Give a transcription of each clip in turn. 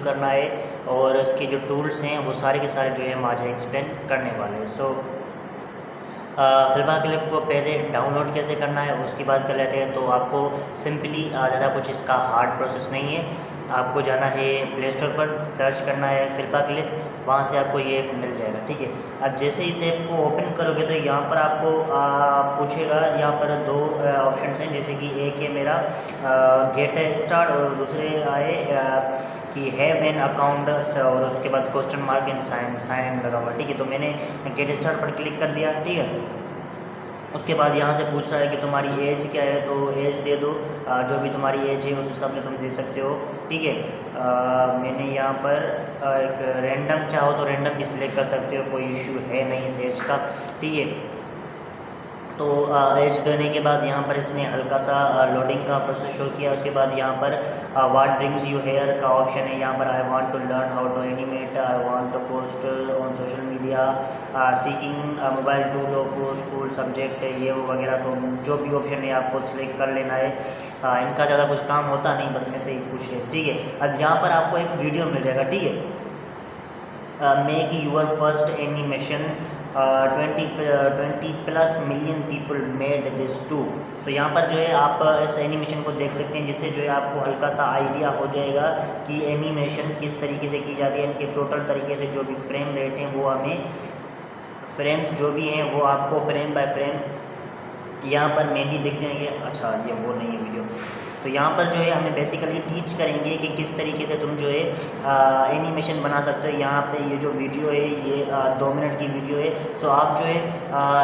Use करना है और इसके जो टूल्स हैं वो सारे के सारे जो है हम आज एक्सप्लेन करने वाले हैं। सो फिल्मा क्लिप को पहले डाउनलोड कैसे करना है उसकी बात कर लेते हैं। तो आपको सिंपली ज़्यादा कुछ इसका हार्ड प्रोसेस नहीं है, आपको जाना है प्ले स्टोर पर, सर्च करना है फिल्मा क्लिप, वहाँ से आपको ये मिल जाएगा, ठीक है। अब जैसे इस ऐप को ओपन करोगे तो यहाँ पर आपको पूछेगा, यहाँ पर दो ऑप्शंस हैं, जैसे कि एक है मेरा गेट स्टार्ट और दूसरे आए कि हैव एन अकाउंट और उसके बाद क्वेश्चन मार्क इन साइन लगा हुआ, ठीक है। तो मैंने गेट स्टार्ट पर क्लिक कर दिया, ठीक है। उसके बाद यहाँ से पूछ रहा है कि तुम्हारी एज क्या है, तो एज दे दो, जो भी तुम्हारी एज है उस हिसाब से तुम दे सकते हो, ठीक है। मैंने यहाँ पर एक रैंडम चाहो तो रैंडम भी सिलेक्ट कर सकते हो, कोई इशू है नहीं इस एज का, ठीक है। तो एज देने के बाद यहाँ पर इसने हल्का सा लोडिंग का प्रोसेस शो किया। उसके बाद यहाँ पर व्हाट ब्रिंग्स यू हेयर का ऑप्शन है, यहाँ पर I want to learn how to animate, I want to post on social media, seeking mobile tool of school subject, ये वो वगैरह, तो जो भी ऑप्शन है आपको सिलेक्ट कर लेना है। इनका ज़्यादा कुछ काम होता नहीं, बस मैं से ही पूछ रहे, ठीक है। अब यहाँ पर आपको एक वीडियो मिल जाएगा, ठीक है। Make your first animation 20+ million people made this too. So यहाँ पर जो है आप इस एनिमेशन को देख सकते हैं, जिससे जो है आपको हल्का सा आइडिया हो जाएगा कि एनिमेशन किस तरीके से की जाती है। इनके टोटल तरीके से जो भी फ्रेम रेट हैं वो हमें, फ्रेम्स जो भी हैं वो आपको फ्रेम बाय फ्रेम यहाँ पर में भी दिख जाएंगे। अच्छा, ये वो नहीं है वीडियो। सो यहाँ पर जो है हमें बेसिकली टीच करेंगे कि किस तरीके से तुम जो है एनिमेशन बना सकते हो। यहाँ पे ये जो वीडियो है ये 2 मिनट की वीडियो है। सो आप जो है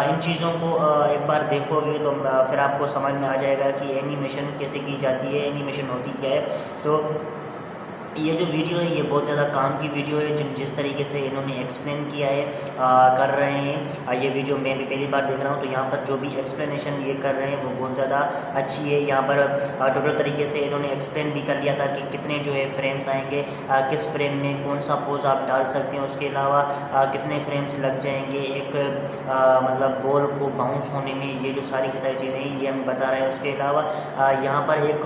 इन चीज़ों को एक बार देखोगे तो फिर आपको समझ में आ जाएगा कि एनिमेशन कैसे की जाती है, एनिमेशन होती क्या है। सो ये जो वीडियो है ये बहुत ज़्यादा काम की वीडियो है, जिस तरीके से इन्होंने एक्सप्लेन किया है कर रहे हैं। ये वीडियो मैं भी पहली बार देख रहा हूँ, तो यहाँ पर जो भी एक्सप्लेनेशन ये कर रहे हैं वो बहुत ज़्यादा अच्छी है। यहाँ पर टोटल तरीके से इन्होंने एक्सप्लेन भी कर लिया था कि कितने जो है फ्रेम्स आएंगे, किस फ्रेम में कौन सा पोज आप डाल सकते हैं, उसके अलावा कितने फ्रेम्स लग जाएंगे एक मतलब बॉल को बाउंस होने में। ये जो सारी की सारी चीज़ें हैं ये हम बता रहे हैं। उसके अलावा यहाँ पर एक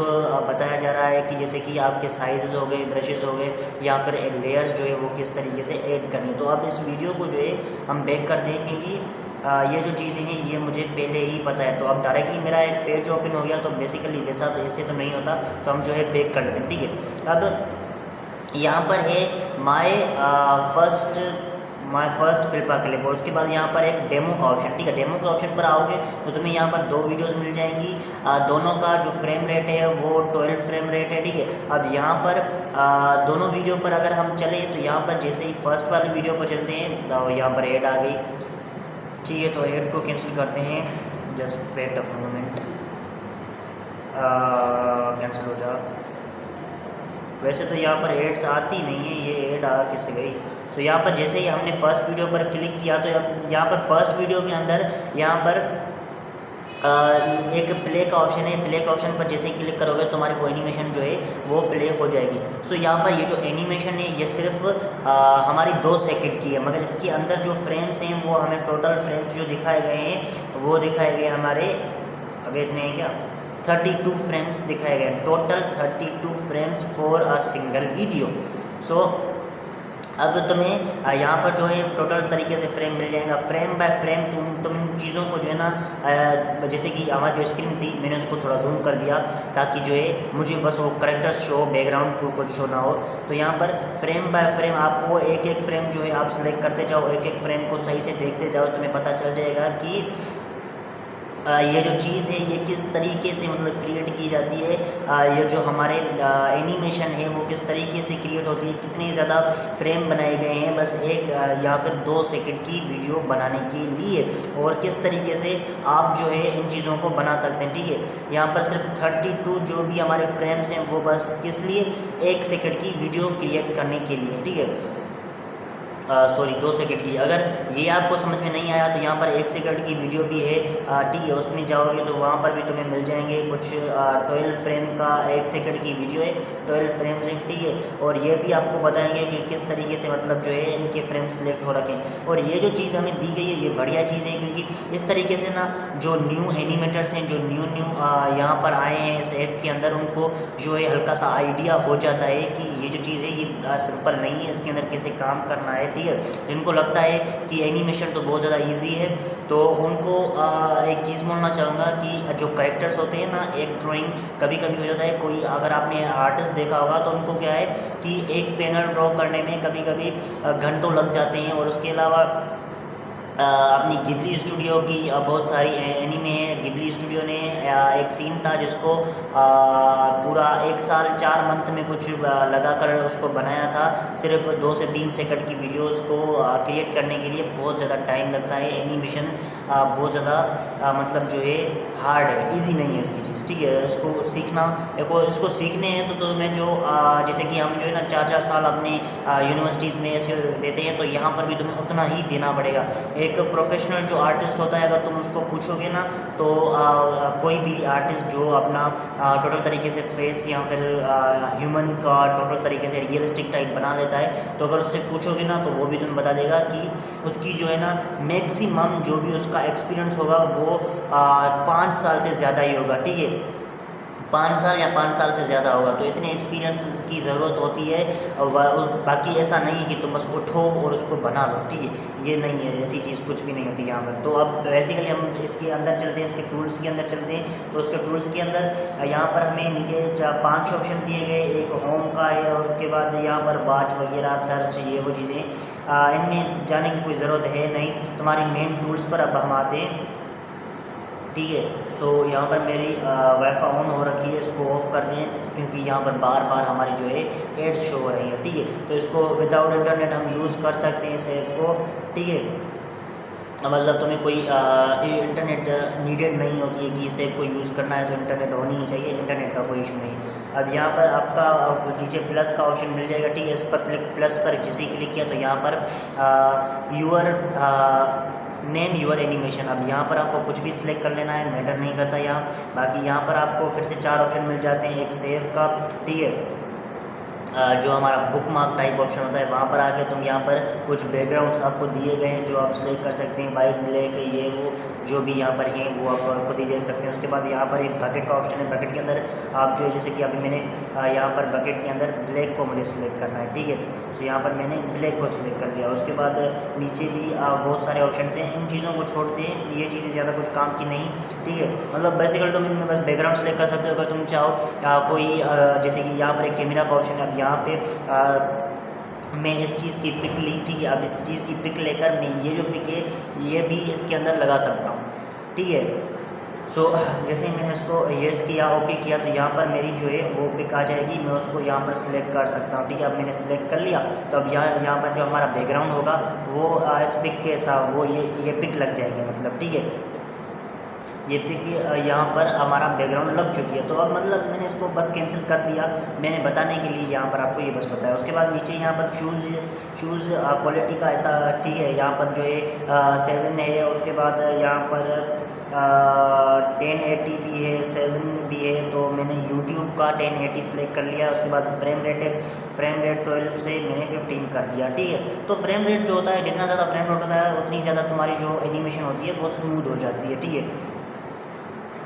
बताया जा रहा है कि जैसे कि आपके साइज़ हो गए, ब्रशेस हो गए, या फिर लेयर्स जो है वो किस तरीके से ऐड करनी। तो अब इस वीडियो को जो है हम बैक कर देंगे कि ये जो चीज़ें हैं ये मुझे पहले ही पता है। तो अब डायरेक्टली मेरा एक पेज ओपन हो गया, तो बेसिकली वैसा तो ऐसे तो नहीं होता, तो हम जो है बैक कर लेते हैं, ठीक है। अब यहाँ पर है माय फर्स्ट फिल्मा क्लिप, और उसके बाद यहाँ पर एक डेमो का ऑप्शन, ठीक है। डेमो के ऑप्शन पर आओगे तो तुम्हें यहाँ पर 2 वीडियोस मिल जाएंगी, दोनों का जो फ्रेम रेट है वो 12 फ्रेम रेट है, ठीक है। अब यहाँ पर दोनों वीडियो पर अगर हम चले तो यहाँ पर जैसे ही फर्स्ट वाली वीडियो पर चलते हैं तो यहाँ पर ऐड आ गई, ठीक है। तो ऐड को कैंसिल करते हैं, just wait a moment, cancel हो जा। वैसे तो यहाँ पर एड्स आती नहीं है, ये ऐड आ कैसे गई। तो यहाँ पर जैसे ही हमने फर्स्ट वीडियो पर क्लिक किया तो यहाँ पर फर्स्ट वीडियो के अंदर यहाँ पर एक प्ले का ऑप्शन है। प्ले का ऑप्शन पर जैसे ही क्लिक करोगे तो हमारी वो एनिमेशन जो है वो प्ले हो जाएगी। सो यहाँ पर ये जो एनिमेशन है ये सिर्फ हमारी 2 सेकंड की है, मगर इसके अंदर जो फ्रेम्स हैं वो हमें टोटल फ्रेम्स जो दिखाए गए हैं वो दिखाए गए हमारे, अब इतने हैं क्या, 32 फ्रेम्स दिखाए गए, total 32 frames for a single video. So अब तुम्हें यहाँ पर जो है टोटल तरीके से फ्रेम मिल जाएगा, फ्रेम बाय फ्रेम तुम इन चीज़ों को जो है ना, जैसे कि हमारी जो स्क्रीन थी मैंने उसको थोड़ा जूम कर दिया ताकि जो है मुझे बस वो करेक्टर्स शो, बैकग्राउंड को कुछ शो ना हो। तो यहाँ पर फ्रेम बाय फ्रेम आपको एक एक फ्रेम जो है आप सिलेक्ट करते जाओ, एक एक फ्रेम को सही से देखते जाओ, तुम्हें पता चल जाएगा कि ये जो चीज़ है ये किस तरीके से मतलब क्रिएट की जाती है। ये जो हमारे एनिमेशन है वो किस तरीके से क्रिएट होती है, कितने ज़्यादा फ्रेम बनाए गए हैं बस एक या फिर 2 सेकंड की वीडियो बनाने के लिए, और किस तरीके से आप जो है इन चीज़ों को बना सकते हैं, ठीक है। यहाँ पर सिर्फ 32 जो भी हमारे फ्रेम्स हैं वो बस किस लिए, 1 सेकंड की वीडियो क्रिएट करने के लिए, ठीक है। सॉरी 2 सेकंड की। अगर ये आपको समझ में नहीं आया तो यहाँ पर 1 सेकंड की वीडियो भी है, ठीक है, उसमें जाओगे तो वहाँ पर भी तुम्हें मिल जाएंगे कुछ 12 फ्रेम का 1 सेकंड की वीडियो है, 12 फ्रेम्स है, ठीक है। और ये भी आपको बताएंगे कि किस तरीके से मतलब जो है इनके फ्रेम सिलेक्ट हो रखे हैं। और ये जो चीज़ हमें दी गई है ये बढ़िया चीज़ है, क्योंकि इस तरीके से ना जो न्यू एनिमेटर्स हैं, जो न्यू यहाँ पर आए हैं इस ऐप के अंदर, उनको जो है हल्का सा आइडिया हो जाता है कि ये जो चीज़ है ये सिंपल नहीं है, इसके अंदर कैसे काम करना है, ठीक है। जिनको लगता है कि एनिमेशन तो बहुत ज़्यादा ईजी है, तो उनको एक चीज़ बोलना चाहूँगा कि जो कैरेक्टर्स होते हैं ना, एक ड्राइंग कभी कभी हो जाता है, कोई अगर आपने आर्टिस्ट देखा होगा तो उनको क्या है कि एक पैनल ड्रॉ करने में कभी कभी घंटों लग जाते हैं। और उसके अलावा अपनी गिबली स्टूडियो की बहुत सारी एनीमे है। गिबली स्टूडियो ने एक सीन था जिसको पूरा 1 साल 4 मंथ में कुछ लगाकर उसको बनाया था। सिर्फ 2 से 3 सेकंड की वीडियोस को क्रिएट करने के लिए बहुत ज़्यादा टाइम लगता है। एनिमेशन बहुत ज़्यादा मतलब जो है हार्ड है, इजी नहीं है इसकी चीज़, ठीक है। इसको सीखना, इसको सीखने हैं तो तुम्हें जो जैसे कि हम जो है ना 4-4 साल अपने यूनिवर्सिटीज़ में ऐसे देते हैं, तो यहाँ पर भी तुम्हें उतना ही देना पड़ेगा। एक प्रोफेशनल जो आर्टिस्ट होता है, अगर तुम उसको पूछोगे ना तो कोई भी आर्टिस्ट जो अपना टोटल तरीके से फेस या फिर ह्यूमन का टोटल तरीके से रियलिस्टिक टाइप बना लेता है, तो अगर उससे पूछोगे ना तो वो भी तुम्हें बता देगा कि उसकी जो है ना मैक्सिमम जो भी उसका एक्सपीरियंस होगा वो 5 साल से ज़्यादा ही होगा, ठीक है। 5 साल या 5 साल से ज़्यादा होगा, तो इतने एक्सपीरियंस की ज़रूरत होती है। और बाकी ऐसा नहीं है कि तुम बस उठो और उसको बना लो, ठीक है, ये नहीं है, ऐसी चीज़ कुछ भी नहीं होती यहाँ पर। तो अब बेसिकली हम इसके अंदर चलते हैं, इसके टूल्स के अंदर चलते हैं। तो उसके टूल्स के अंदर यहाँ पर हमें नीचे 5 ऑप्शन दिए गए, एक होम का है और उसके बाद यहाँ पर वाच वगैरह, सर्च, ये वो चीज़ें इनमें जाने की कोई ज़रूरत है नहीं। तुम्हारी मेन टूल्स पर अब हम आते हैं, ठीक है। सो यहाँ पर मेरी वाईफाई ऑन हो रखी है, इसको ऑफ़ कर दें क्योंकि यहाँ पर बार बार हमारी जो है एड्स शो हो रही है, ठीक है। तो इसको विदाउट इंटरनेट हम यूज़ कर सकते हैं इस ऐप को, ठीक है। मतलब तुम्हें कोई इंटरनेट नीडेड नहीं होती है कि इस ऐप को यूज़ करना है तो इंटरनेट होनी ही चाहिए, इंटरनेट का कोई इशू नहीं। अब यहाँ पर आपका नीचे प्लस का ऑप्शन मिल जाएगा, ठीक है। इस पर प्लस पर जैसे ही क्लिक किया तो यहाँ पर यूअर नेम यूअर एनिमेशन, अब यहाँ पर आपको कुछ भी सिलेक्ट कर लेना है, मैटर नहीं करता यहाँ। बाकी यहाँ पर आपको फिर से 4 ऑप्शन मिल जाते हैं, एक सेव का, ठीक है, जो हमारा बुक मार्क टाइप ऑप्शन होता है, वहाँ पर आके तुम यहाँ पर कुछ बैकग्राउंड्स आपको दिए गए हैं जो आप सिलेक्ट कर सकते हैं, वाइट, ब्लैक, ये वो जो भी यहाँ पर हैं वो आप खुद ही देख सकते हैं। उसके बाद यहाँ पर एक बकेट का ऑप्शन है, बकेट के अंदर आप जो है जैसे कि अभी मैंने यहाँ पर बकेट के अंदर ब्लैक को मुझे सिलेक्ट करना है, ठीक है। तो यहाँ पर मैंने ब्लैक को सिलेक्ट कर लिया। उसके बाद नीचे भी बहुत सारे ऑप्शन हैं, इन चीज़ों को छोड़ते हैं, ये चीज़ें ज़्यादा कुछ काम की नहीं, ठीक है। मतलब बेसिकली तुम इनमें बस बैकग्राउंड सेलेक्ट कर सकते हो अगर तुम चाहो। कोई जैसे कि यहाँ पर एक कैमरा का ऑप्शन है, अब यहाँ पे मैं इस चीज़ की पिक ली, ठीक है। अब इस चीज़ की पिक लेकर मैं ये जो पिक है ये भी इसके अंदर लगा सकता हूँ, ठीक है। सो जैसे ही मैंने उसको येस किया, ओके किया, तो यहाँ पर मेरी जो है वो पिक आ जाएगी, मैं उसको यहाँ पर सिलेक्ट कर सकता हूँ, ठीक है। अब मैंने सिलेक्ट कर लिया तो अब यहाँ पर जो हमारा बैकग्राउंड होगा वो इस पिक के साथ वो ये पिक लग जाएगी, मतलब, ठीक है। ये पिक यहाँ पर हमारा बैकग्राउंड लग चुकी है। तो अब मतलब मैंने इसको बस कैंसिल कर दिया, मैंने बताने के लिए यहाँ पर आपको ये बस बताया। उसके बाद नीचे यहाँ पर चूज़ क्वालिटी का ऐसा, ठीक है, यहाँ पर जो है 7 है। उसके बाद यहाँ पर 1080p है, 7 भी है, तो मैंने YouTube का 1080 सेलेक्ट कर लिया। उसके बाद फ्रेम रेट 12 से मैंने 15 कर दिया, ठीक है। तो फ्रेम रेट जो होता है, जितना ज़्यादा फ्रेम रेट होता है उतनी ज़्यादा तुम्हारी जो एनिमेशन होती है वो स्मूथ हो जाती है, ठीक है।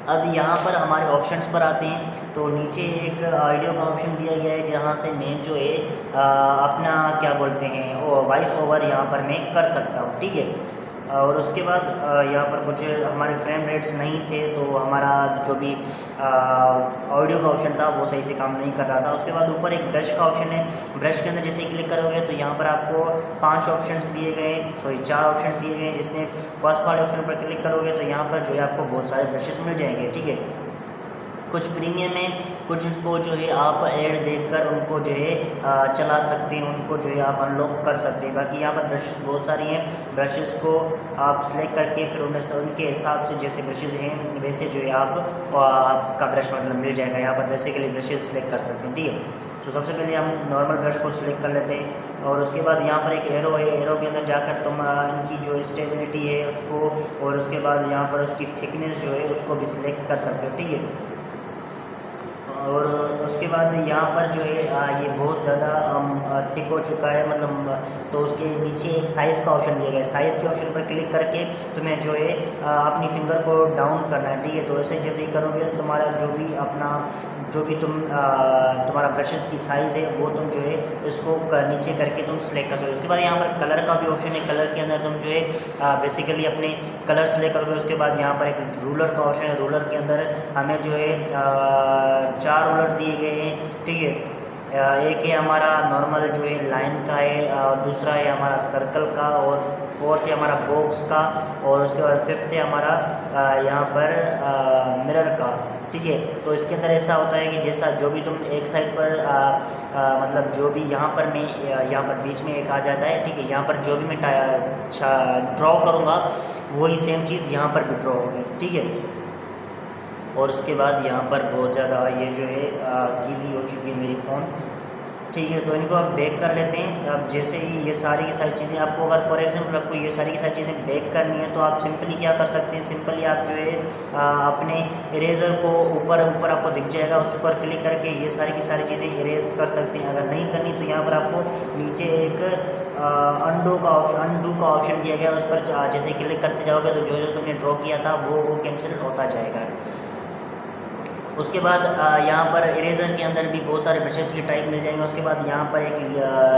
अब यहाँ पर हमारे ऑप्शंस पर आते हैं, तो नीचे एक ऑडियो का ऑप्शन दिया गया है जहाँ से मैं जो है अपना क्या बोलते हैं वो वॉइस ओवर यहाँ पर मैं कर सकता हूँ, ठीक है। और उसके बाद यहाँ पर कुछ हमारे फ्रेम रेट्स नहीं थे, तो हमारा जो भी ऑडियो का ऑप्शन था वो सही से काम नहीं कर रहा था। उसके बाद ऊपर एक ब्रश का ऑप्शन है, ब्रश के अंदर जैसे ही क्लिक करोगे तो यहाँ पर आपको 5 ऑप्शंस दिए गए, 4 ऑप्शंस दिए गए, जिसमें फर्स्ट वाले ऑप्शन पर क्लिक करोगे तो यहाँ पर जो है आपको बहुत सारे ब्रशेस मिल जाएंगे, ठीक है। कुछ प्रीमियम है, कुछ को जो है आप ऐड देखकर उनको जो है चला सकते हैं, उनको जो है आप अनलॉक कर सकते हैं। बाकी यहाँ पर ब्रशेस बहुत सारी हैं, ब्रशेस को आप सिलेक्ट करके फिर उनके हिसाब से जैसे ब्रशेस हैं वैसे जो है आपका ब्रश मतलब मिल जाएगा। यहाँ पर बेसिकली ब्रशेस सिलेक्ट कर सकते हैं, ठीक है। तो सबसे पहले हम नॉर्मल ब्रश को सिलेक्ट कर लेते हैं और उसके बाद यहाँ पर एक एरो है, एरो के अंदर जाकर तुम इनकी जो स्टेबिलिटी है उसको और उसके बाद यहाँ पर उसकी थिकनेस जो है उसको भी सिलेक्ट कर सकते हो, ठीक है। और उसके बाद यहाँ पर जो है ये बहुत ज़्यादा थिक हो चुका है मतलब, तो उसके नीचे एक साइज़ का ऑप्शन दिया गया है। साइज़ के ऑप्शन पर क्लिक करके तुम्हें जो है अपनी फिंगर को डाउन करना है, ठीक है। तो ऐसे जैसे ही करोगे तुम्हारा जो भी तुम्हारा ब्रशेस की साइज़ है वो तुम जो है इसको नीचे करके तुम सेलेक्ट कर सकते हो। उसके बाद यहाँ पर कलर का भी ऑप्शन है, कलर के अंदर तुम जो है बेसिकली अपने कलर सेलेक्ट करोगे। उसके बाद यहाँ पर एक रूलर का ऑप्शन है, रूलर के अंदर हमें जो है 4 रूलर दिए गए हैं, ठीक है। एक है हमारा नॉर्मल जो है लाइन का है, और दूसरा है हमारा सर्कल का, और फोर्थ है हमारा बॉक्स का, और उसके बाद फिफ्थ है हमारा यहाँ पर मिरर का, ठीक है। तो इसके अंदर ऐसा होता है कि जैसा जो भी तुम एक साइड पर मतलब जो भी यहाँ पर बीच में एक आ जाता है, ठीक है। यहाँ पर जो भी मैं ड्रॉ करूँगा वही सेम चीज़ यहाँ पर भी ड्रॉ होगी, ठीक है। और उसके बाद यहाँ पर बहुत ज़्यादा ये जो है गीली हो चुकी है मेरी फ़ोन, ठीक है। तो इनको आप बेक कर लेते हैं। अब जैसे ही ये सारी की सारी चीज़ें आपको अगर फॉर एग्जांपल आपको ये सारी की सारी चीज़ें बेक करनी है तो आप सिंपली क्या कर सकते हैं, सिंपली आप जो है अपने इरेज़र को ऊपर आपको दिख जाएगा, उस पर क्लिक करके ये सारी की सारी चीज़ें इरेज कर सकते हैं। अगर नहीं करनी तो यहाँ पर आपको नीचे एक अंडू का ऑप्शन दिया गया, उस पर जैसे क्लिक करते जाओगे तो जो तुमने ड्रॉ किया था वो कैंसिल होता जाएगा। उसके बाद यहाँ पर इरेज़र के अंदर भी बहुत सारे ब्रशेस के टाइप मिल जाएंगे। उसके बाद यहाँ पर एक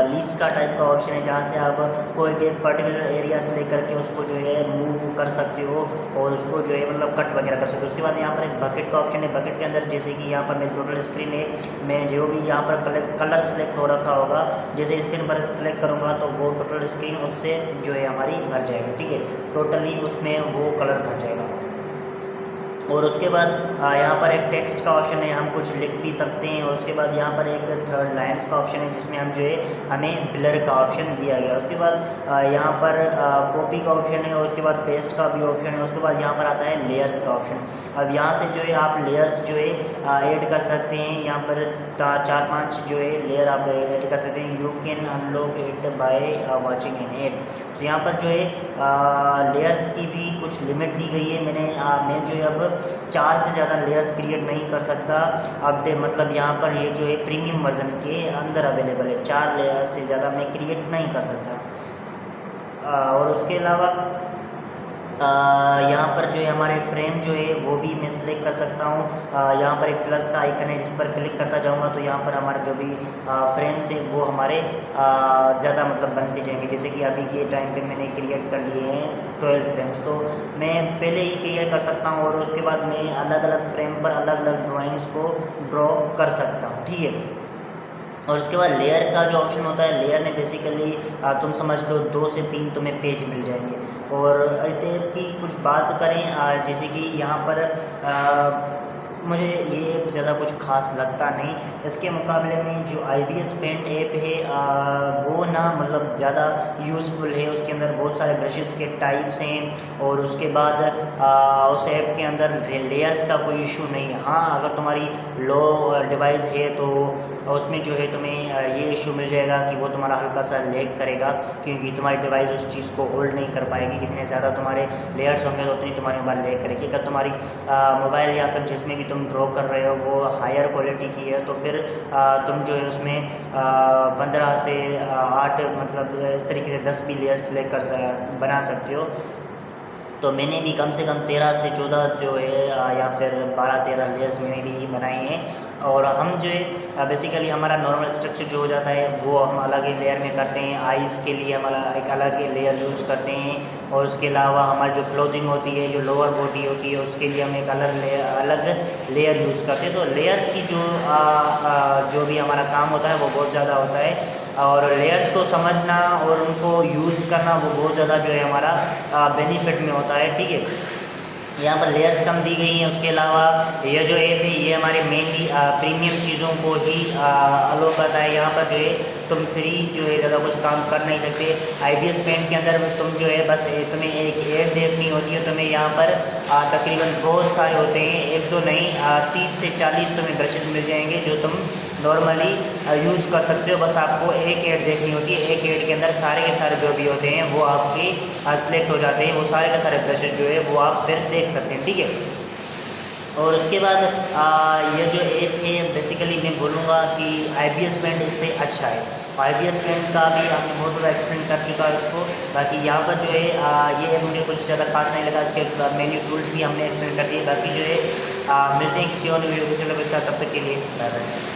लीच का टाइप का ऑप्शन है, जहाँ से आप कोई भी एक पर्टिकुलर एरिया से लेकर के उसको जो है मूव कर सकते हो और उसको जो है मतलब कट वगैरह कर सकते हो। उसके बाद यहाँ पर एक बकेट का ऑप्शन है, बकेट के अंदर जैसे कि यहाँ पर मेरी टोटल स्क्रीन है, मैं जो भी यहाँ पर कलर सेलेक्ट हो रखा होगा, जैसे स्क्रीन पर सेलेक्ट करूँगा तो वो टोटल स्क्रीन उससे जो है हमारी भर जाएगी, ठीक है। टोटली उसमें वो कलर भर जाएगा। और उसके बाद यहाँ पर एक टेक्स्ट का ऑप्शन है, हम कुछ लिख भी सकते हैं। और उसके बाद यहाँ पर एक थर्ड लाइन्स का ऑप्शन है जिसमें हम जो है हमें ब्लर का ऑप्शन दिया गया। उसके बाद यहाँ पर कॉपी का ऑप्शन है और उसके बाद पेस्ट का भी ऑप्शन है। उसके बाद यहाँ पर आता है लेयर्स का ऑप्शन। अब यहाँ से जो है आप लेयर्स जो है ऐड कर सकते हैं। यहाँ पर 4-5 जो है लेयर आप ऐड कर सकते हैं। You can unlock it by watching an ad. तो यहाँ पर जो है लेयर्स की भी कुछ लिमिट दी गई है। मैं जो है अब 4 से ज़्यादा लेयर्स क्रिएट नहीं कर सकता अपडेट, मतलब यहाँ पर ये जो है प्रीमियम वर्जन के अंदर अवेलेबल है। 4 लेयर से ज़्यादा मैं क्रिएट नहीं कर सकता। और उसके अलावा यहाँ पर जो है हमारे फ्रेम जो है वो भी मैं सिलेक्ट कर सकता हूँ। यहाँ पर एक प्लस का आइकन है, जिस पर क्लिक करता जाऊँगा तो यहाँ पर हमारे जो भी फ्रेम्स है वो हमारे ज़्यादा मतलब बनते जाएंगे। जैसे कि अभी के टाइम पे मैंने क्रिएट कर लिए हैं 12 फ्रेम्स, तो मैं पहले ही क्रिएट कर सकता हूँ और उसके बाद मैं अलग अलग फ्रेम पर अलग अलग ड्राइंग्स को ड्रॉ कर सकता हूँ, ठीक है। और उसके बाद लेयर का जो ऑप्शन होता है, लेयर में बेसिकली तुम समझ लो 2 से 3 तुम्हें पेज मिल जाएंगे। और ऐसे की कुछ बात करें जैसे कि यहाँ पर मुझे ये ज़्यादा कुछ खास लगता नहीं। इसके मुकाबले में जो IBS पेंट ऐप है वो ना मतलब ज़्यादा यूज़फुल है। उसके अंदर बहुत सारे ब्रशेस के टाइप्स हैं और उसके बाद उस ऐप के अंदर लेयर्स का कोई इशू नहीं है। हाँ, अगर तुम्हारी लो डिवाइस है तो उसमें जो है तुम्हें ये इशू मिल जाएगा कि वो तुम्हारा हल्का सा लैग करेगा, क्योंकि तुम्हारी डिवाइस उस चीज़ को होल्ड नहीं कर पाएगी। जितने ज़्यादा तुम्हारे लेयर्स होंगे तो उतनी तुम्हारी मोबाइल लैग करेगी। अगर तुम्हारी मोबाइल या फिर जिसमें भी तुम ड्रॉ कर रहे हो वो हायर क्वालिटी की है तो फिर तुम जो है उसमें 15 से 8 मतलब इस तरीके से 10 भी लेयर्स लेकर बना सकते हो। तो मैंने भी कम से कम 13 से 14 जो है या फिर 12-13 लेयर्स मैंने भी बनाए हैं। और हम जो है बेसिकली हमारा नॉर्मल स्ट्रक्चर जो हो जाता है वो हम अलग ही लेयर में करते हैं। आइज़ के लिए हम एक अलग ही लेयर यूज़ करते हैं और उसके अलावा हमारी जो क्लोथिंग होती है, जो लोअर बॉडी होती है, उसके लिए हम एक अलग लेयर यूज़ करते हैं। तो लेयर्स की जो भी हमारा काम होता है वो बहुत ज़्यादा होता है और लेयर्स को समझना और उनको यूज़ करना वो बहुत ज़्यादा जो है हमारा बेनिफिट में होता है, ठीक है। यहाँ पर लेयर्स कम दी गई हैं। उसके अलावा ये जो ऐप है ये हमारे मेनली प्रीमियम चीज़ों को ही अलो करता है। यहाँ पर जो है तुम फ्री जो है ज़्यादा कुछ काम कर नहीं सकते। IBS पेंट के अंदर तुम जो है बस तुम्हें एक ऐड देखनी होती है। तुम्हें यहाँ पर तकरीबन बहुत सारे होते हैं, एक दो नहीं 30 से 40 तुम्हें ब्रशेज़ मिल जाएंगे जो तुम नॉर्मली यूज़ कर सकते हो। बस आपको एक ऐड देखनी होती है, एक ऐड के अंदर सारे के सारे जो भी होते हैं वो आपके सेलेक्ट हो जाते हैं। वो सारे के सारे ब्रशेज जो है वो आप फिर देख सकते हैं, ठीक है। और उसके बाद ये जो ऐप है बेसिकली मैं बोलूँगा कि IBS पेंट इससे अच्छा है। IBS पेंट का भी आपने बहुत ज़्यादा एक्सप्लेन कर चुका है उसको। बाकी यहाँ पर जो है ये ऐप मुझे कुछ ज़्यादा खास नहीं लगा। इसके मेन्यू टूल्स भी हमने एक्सप्लेन कर दिए। बाकी जो है मिलते हैं किसी और वीडियो के साथ, तब तक के लिए बाय बाय।